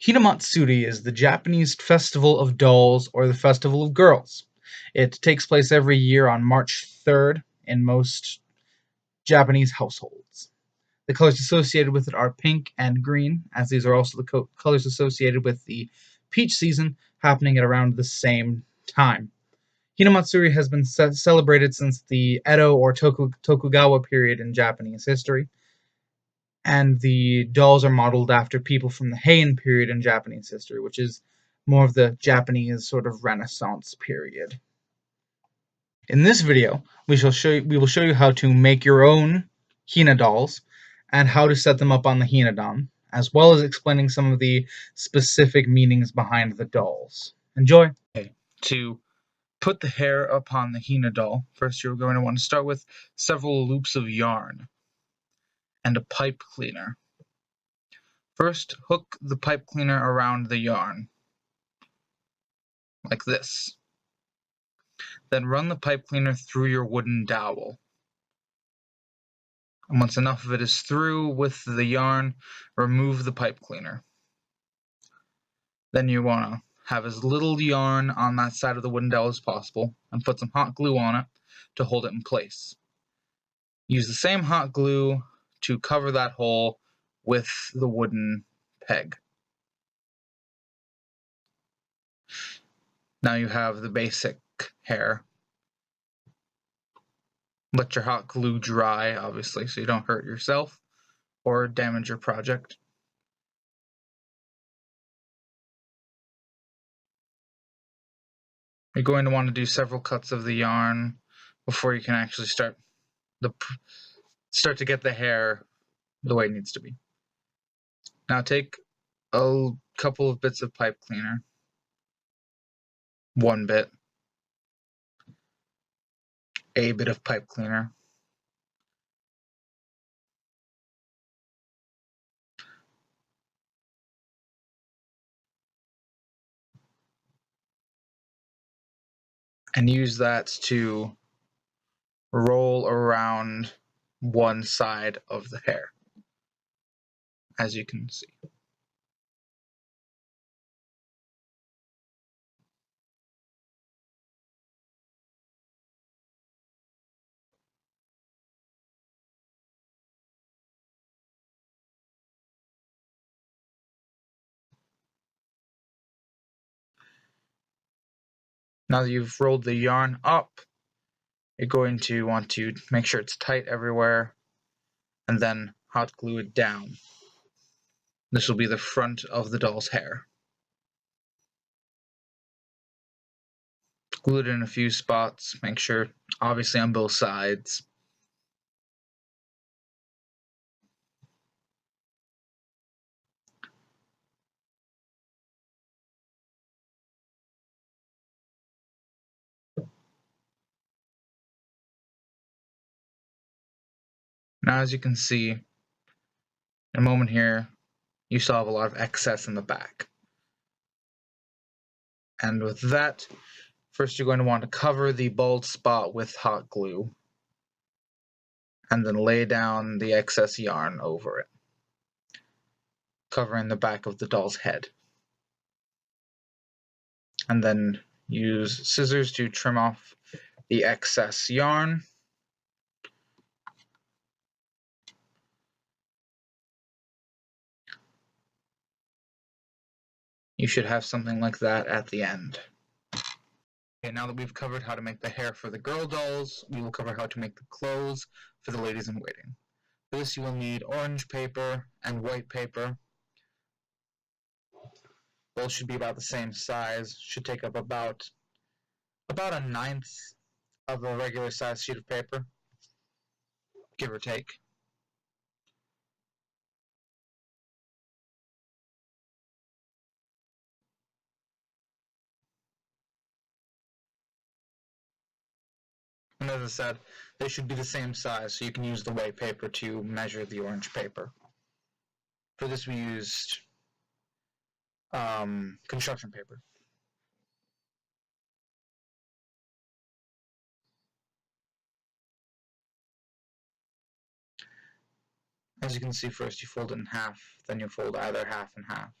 Hina is the Japanese festival of dolls, or the festival of girls. It takes place every year on March 3rd in most Japanese households. The colors associated with it are pink and green, as these are also the colors associated with the peach season happening at around the same time. Hinamatsuri has been celebrated since the Edo or Tokugawa period in Japanese history, and the dolls are modeled after people from the Heian period in Japanese history, which is more of the Japanese sort of Renaissance period. In this video, we will show you how to make your own Hina dolls and how to set them up on the Hinadon, as well as explaining some of the specific meanings behind the dolls. Enjoy! Okay, to put the hair upon the Hina doll, first you're going to want to start with several loops of yarn and a pipe cleaner. First, hook the pipe cleaner around the yarn, like this. Then run the pipe cleaner through your wooden dowel. And once enough of it is through with the yarn, remove the pipe cleaner. Then you want to have as little yarn on that side of the wooden dowel as possible, and put some hot glue on it to hold it in place. Use the same hot glue to cover that hole with the wooden peg. Now you have the basic hair. Let your hot glue dry, obviously, so you don't hurt yourself or damage your project. You're going to want to do several cuts of the yarn before you can actually start to get the hair the way it needs to be. Now take a couple of bits of pipe cleaner, one bit, a bit of pipe cleaner, and use that to roll around one side of the hair, as you can see. Now that you've rolled the yarn up, you're going to want to make sure it's tight everywhere, and then hot glue it down. This will be the front of the doll's hair. Glue it in a few spots, make sure, obviously on both sides. Now, as you can see, in a moment here, you still have a lot of excess in the back. And with that, first you're going to want to cover the bald spot with hot glue, and then lay down the excess yarn over it, covering the back of the doll's head. And then use scissors to trim off the excess yarn. You should have something like that at the end. Okay, now that we've covered how to make the hair for the girl dolls, we will cover how to make the clothes for the ladies in waiting. For this you will need orange paper and white paper. Both should be about the same size, should take up about a ninth of a regular size sheet of paper, give or take. And as I said, they should be the same size, so you can use the white paper to measure the orange paper. For this we used construction paper. As you can see, first you fold it in half, then you fold either half in half.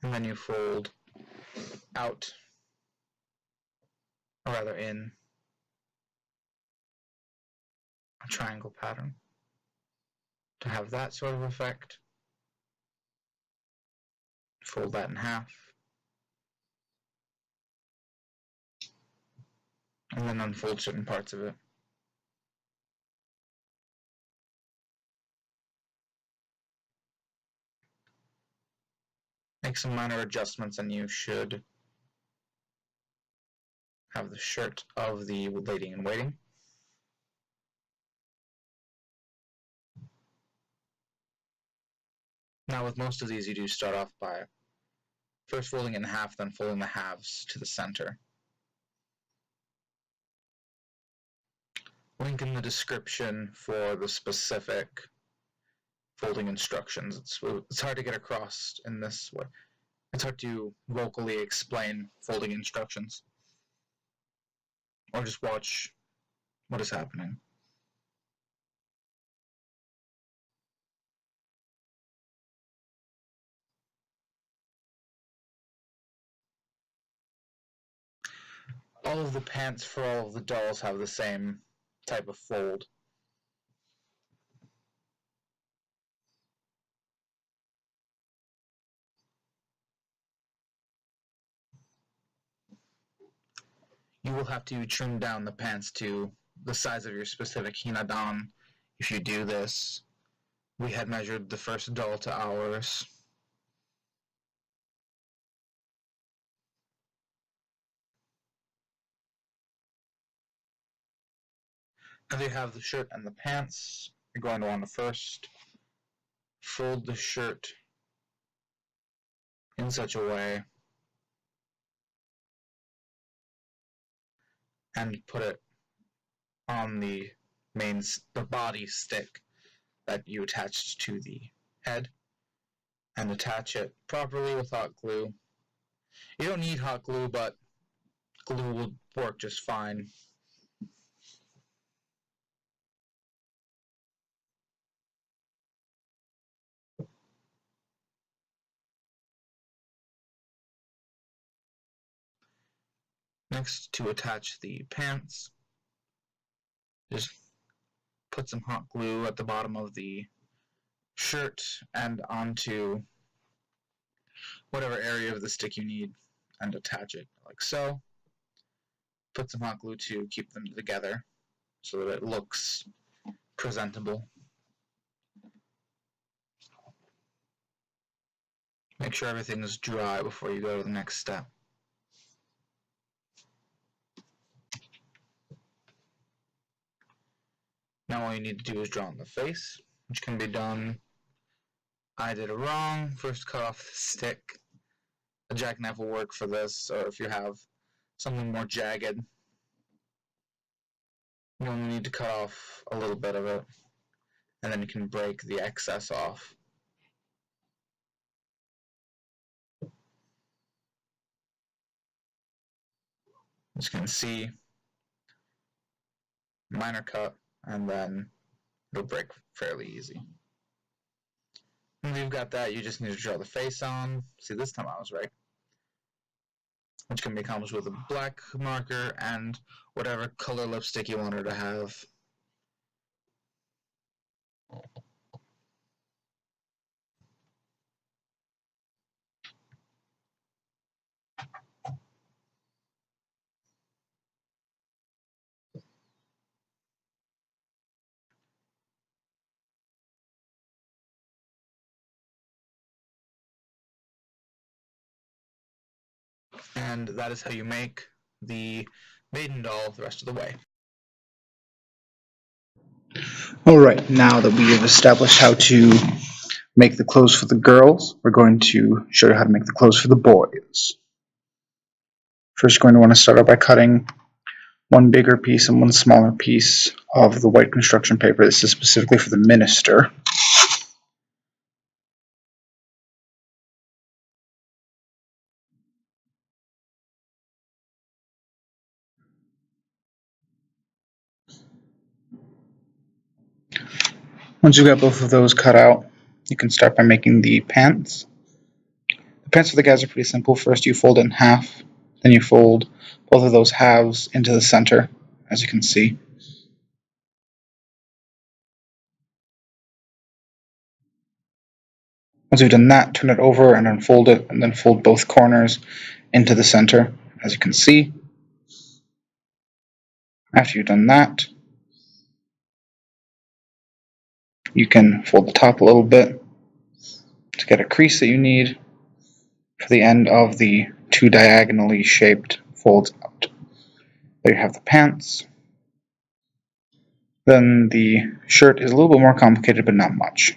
and then you fold out, or rather in, a triangle pattern to have that sort of effect. Fold that in half, and then unfold certain parts of it. Make some minor adjustments and you should have the shirt of the lady in waiting. Now with most of these you do start off by first folding it in half, then folding the halves to the center. Link in the description for the specific folding instructions. It's hard to get across in this way. It's hard to vocally explain folding instructions, or just watch what is happening. All of the pants for all of the dolls have the same type of fold. You will have to trim down the pants to the size of your specific Hina don if you do this. We had measured the first doll to ours. Now that you have the shirt and the pants, you're going to want to first fold the shirt in such a way and put it on the body stick that you attached to the head, and attach it properly with hot glue. You don't need hot glue, but glue will work just fine. Next, to attach the pants, just put some hot glue at the bottom of the shirt and onto whatever area of the stick you need and attach it like so. Put some hot glue to keep them together so that it looks presentable. Make sure everything is dry before you go to the next step. Now all you need to do is draw on the face, which can be done. I did it wrong. First cut off the stick. A jackknife will work for this, or if you have something more jagged, you only need to cut off a little bit of it, and then you can break the excess off. As you can see, minor cut, and then it'll break fairly easy. When you've got that, you just need to draw the face on. See, this time I was right. Which can be accomplished with a black marker and whatever color lipstick you want her to have. And that is how you make the maiden doll the rest of the way. Alright, now that we have established how to make the clothes for the girls, we're going to show you how to make the clothes for the boys. First, you're going to want to start out by cutting one bigger piece and one smaller piece of the white construction paper. This is specifically for the minister. Once you've got both of those cut out, you can start by making the pants. The Pants for the guys are pretty simple. First you fold it in half, then you fold both of those halves into the center, as you can see. Once you've done that, turn it over and unfold it, and then fold both corners into the center, as you can see. After you've done that, you can fold the top a little bit to get a crease that you need for the end of the two diagonally shaped folds out. There you have the pants. Then the shirt is a little bit more complicated, but not much.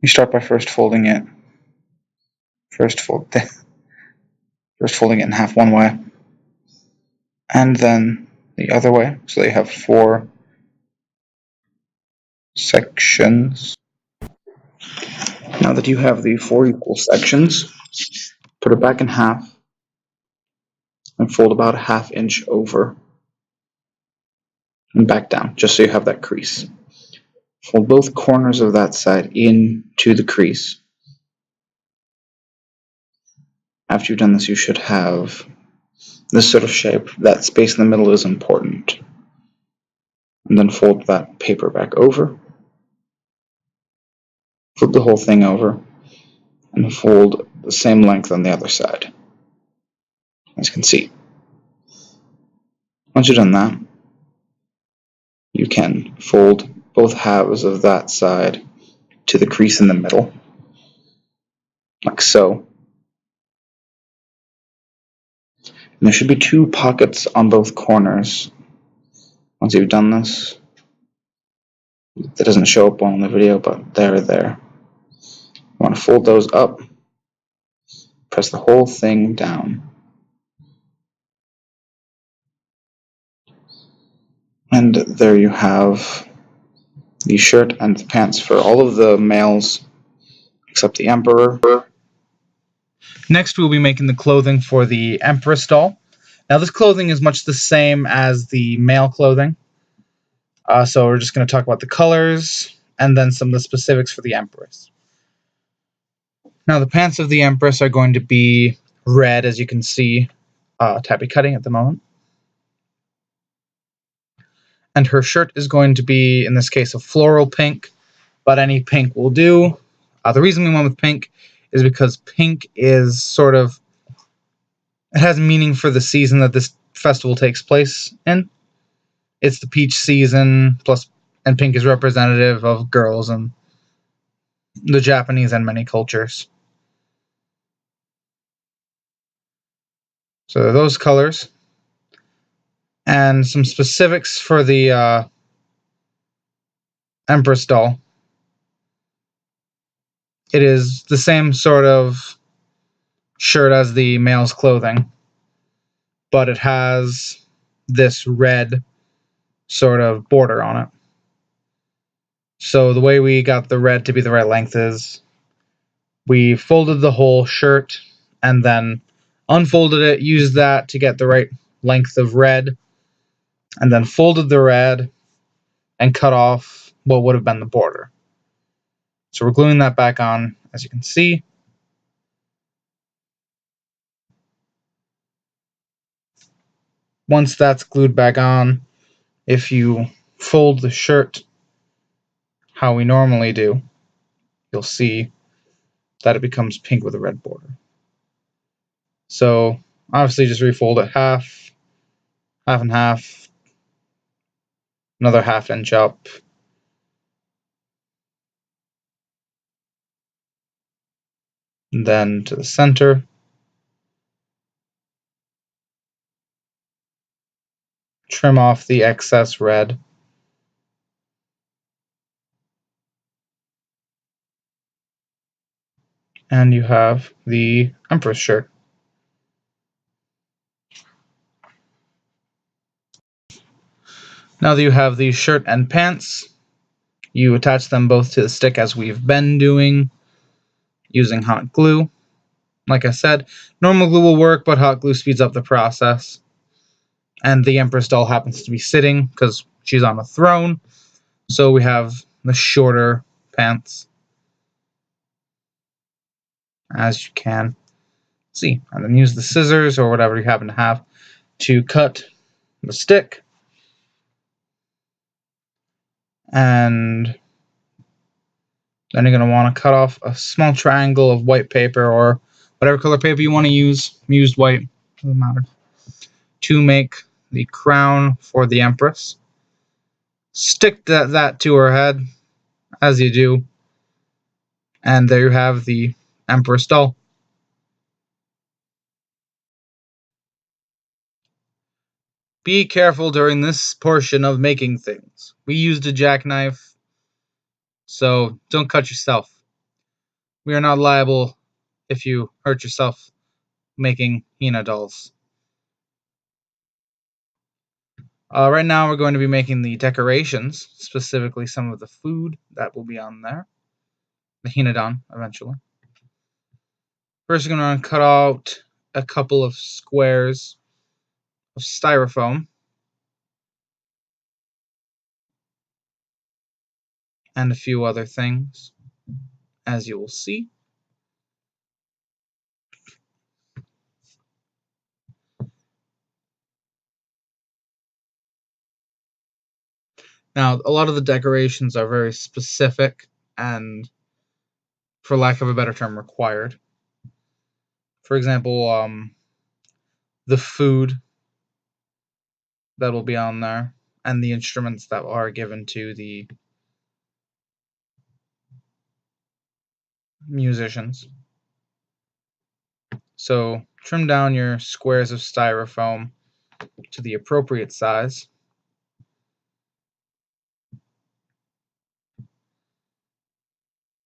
You start by first folding it. First folding it in half one way, and then the other way. So they have 4 sections. Now that you have the 4 equal sections, put it back in half and fold about a ½ inch over and back down, just so you have that crease. Fold both corners of that side into the crease. After you've done this, you should have this sort of shape. That space in the middle is important. And then fold that paper back over. Flip the whole thing over and fold the same length on the other side, as you can see. Once you've done that, you can fold both halves of that side to the crease in the middle, like so. And there should be 2 pockets on both corners. Once you've done this, that doesn't show up on the video, but they're there. You want to fold those up, press the whole thing down. And there you have the shirt and the pants for all of the males except the Emperor. Next, we'll be making the clothing for the Empress doll. Now, this clothing is much the same as the male clothing. So we're just going to talk about the colors and then some of the specifics for the Empress. Now, the pants of the Empress are going to be red, as you can see Tabby cutting at the moment. And her shirt is going to be, in this case, a floral pink, but any pink will do. The reason we went with pink is because pink is sort of, it has meaning for the season that this festival takes place in. It's the peach season, and pink is representative of girls and the Japanese and many cultures. So those colors. And some specifics for the Empress doll. It is the same sort of shirt as the male's clothing, but it has this red sort of border on it. So the way we got the red to be the right length is we folded the whole shirt and then unfolded it, used that to get the right length of red, and then folded the red and cut off what would have been the border. So we're gluing that back on, as you can see. Once that's glued back on, if you fold the shirt how we normally do, you'll see that it becomes pink with a red border. So obviously just refold it half and half, another ½ inch up, and then to the center. Trim off the excess red. And you have the Empress shirt. Now that you have the shirt and pants, you attach them both to the stick as we've been doing, using hot glue. Like I said, normal glue will work, but hot glue speeds up the process. And the Empress doll happens to be sitting because she's on a throne, so we have the shorter pants. as you can see. And then use the scissors or whatever you happen to have to cut the stick. And then you're going to want to cut off a small triangle of white paper or whatever color paper you want to use. Used white, doesn't matter. To make the crown for the Empress. Stick that to her head, as you do. And there you have the Empress doll. Be careful during this portion of making things. We used a jackknife, so don't cut yourself. We are not liable if you hurt yourself making Hina dolls. Right now we're going to be making the decorations, specifically some of the food that will be on there. The Hinadon, eventually. First, we're going to cut out a couple of squares of styrofoam. And a few other things, as you will see. Now, a lot of the decorations are very specific and, for lack of a better term, required. For example, the food that will be on there and the instruments that are given to the musicians. So trim down your squares of styrofoam to the appropriate size.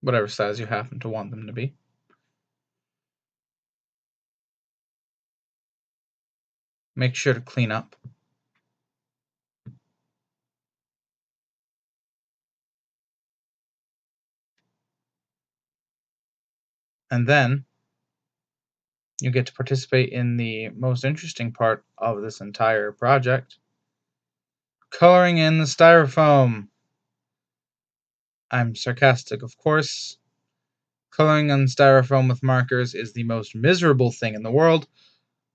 Whatever size you happen to want them to be. Make sure to clean up. And then you get to participate in the most interesting part of this entire project. Coloring in the styrofoam. I'm sarcastic, of course. Coloring on styrofoam with markers is the most miserable thing in the world,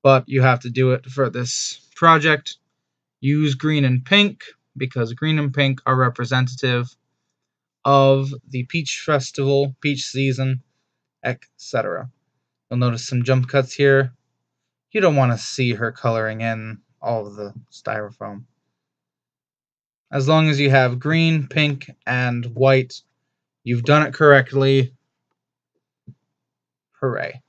but you have to do it for this project. Use green and pink, because green and pink are representative of the Peach Festival, Peach Season, etc. You'll notice some jump cuts here. You don't want to see her coloring in all of the styrofoam. As long as you have green, pink, and white, you've done it correctly. Hooray.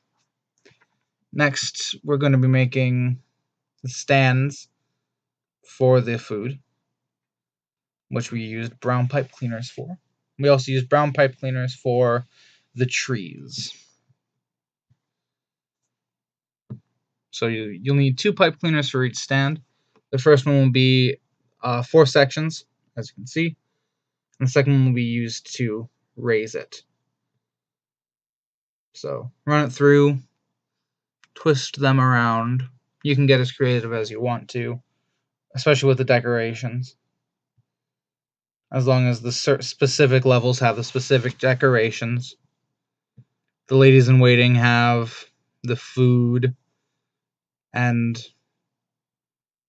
Next, we're going to be making the stands for the food, which we used brown pipe cleaners for. We also used brown pipe cleaners for the trees. So you'll need 2 pipe cleaners for each stand. The first one will be 4 sections, as you can see. And the second one will be used to raise it. So run it through, twist them around. You can get as creative as you want to, especially with the decorations. As long as the specific levels have the specific decorations. The ladies in waiting have the food and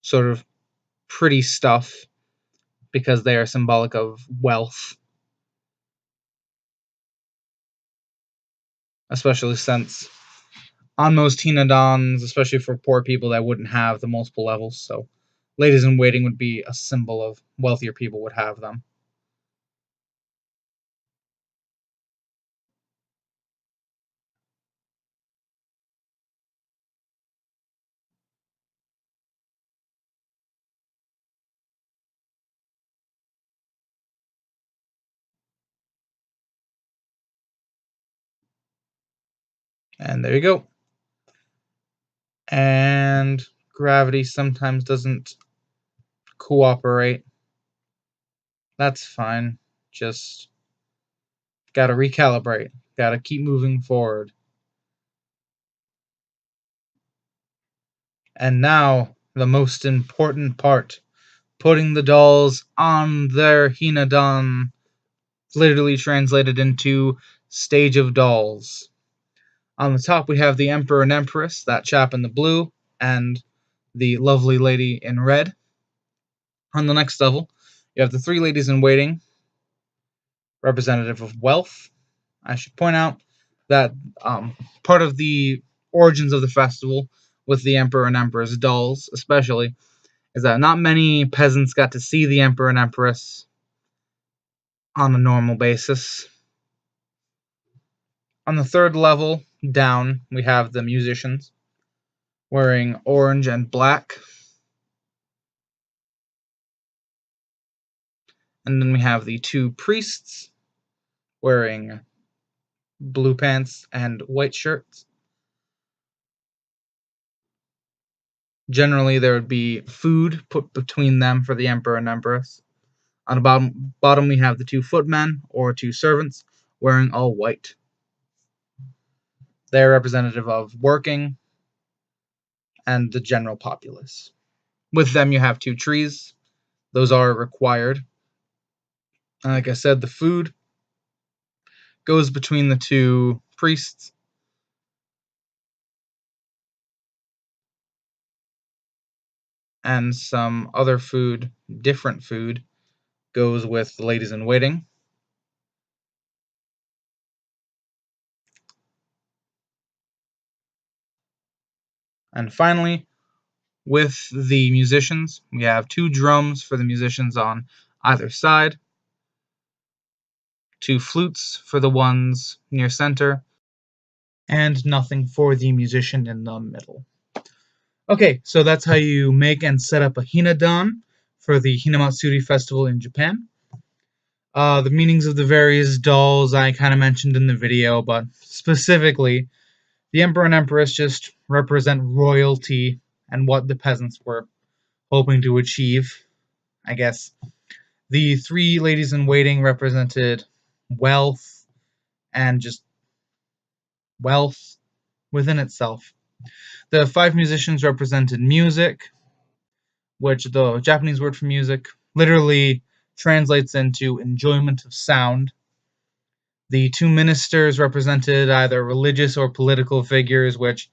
sort of pretty stuff because they are symbolic of wealth. Especially since on most Hinadons, especially for poor people, that wouldn't have the multiple levels. So ladies in waiting would be a symbol of wealthier people would have them. And there you go. And gravity sometimes doesn't cooperate. That's fine. Just gotta recalibrate. Gotta keep moving forward. And now, the most important part. Putting the dolls on their Hinadon. Literally translated into Stage of Dolls. On the top, we have the Emperor and Empress, that chap in the blue, and the lovely lady in red. On the next level, you have the three ladies in waiting, representative of wealth. I should point out that part of the origins of the festival, with the Emperor and Empress dolls especially, is that not many peasants got to see the Emperor and Empress on a normal basis. On the third level down, we have the musicians wearing orange and black. And then we have the two priests wearing blue pants and white shirts. Generally, there would be food put between them for the Emperor and Empress. On the bottom, we have the two footmen, or two servants, wearing all white. They're representative of working and the general populace. With them, you have two trees. Those are required. And like I said, the food goes between the two priests. And some other food, different food, goes with the ladies in waiting. And finally, with the musicians, we have two drums for the musicians on either side, two flutes for the ones near center, and nothing for the musician in the middle. Okay, so that's how you make and set up a Hina don for the Hinamatsuri festival in Japan. The meanings of the various dolls I kind of mentioned in the video, but specifically, the Emperor and Empress just represent royalty and what the peasants were hoping to achieve, I guess. The three ladies in waiting represented wealth and just wealth within itself. The five musicians represented music, which the Japanese word for music literally translates into enjoyment of sound. The two ministers represented either religious or political figures, which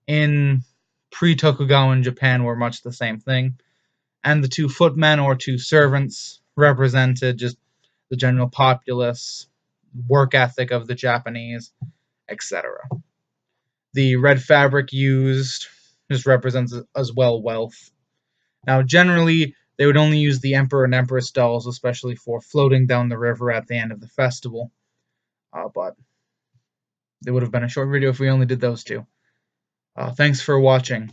in pre-Tokugawa Japan were much the same thing. And the two footmen or two servants represented just the general populace, work ethic of the Japanese, etc. The red fabric used just represents as well wealth. Now, generally, they would only use the Emperor and Empress dolls, especially for floating down the river at the end of the festival. But it would have been a short video if we only did those two. Thanks for watching.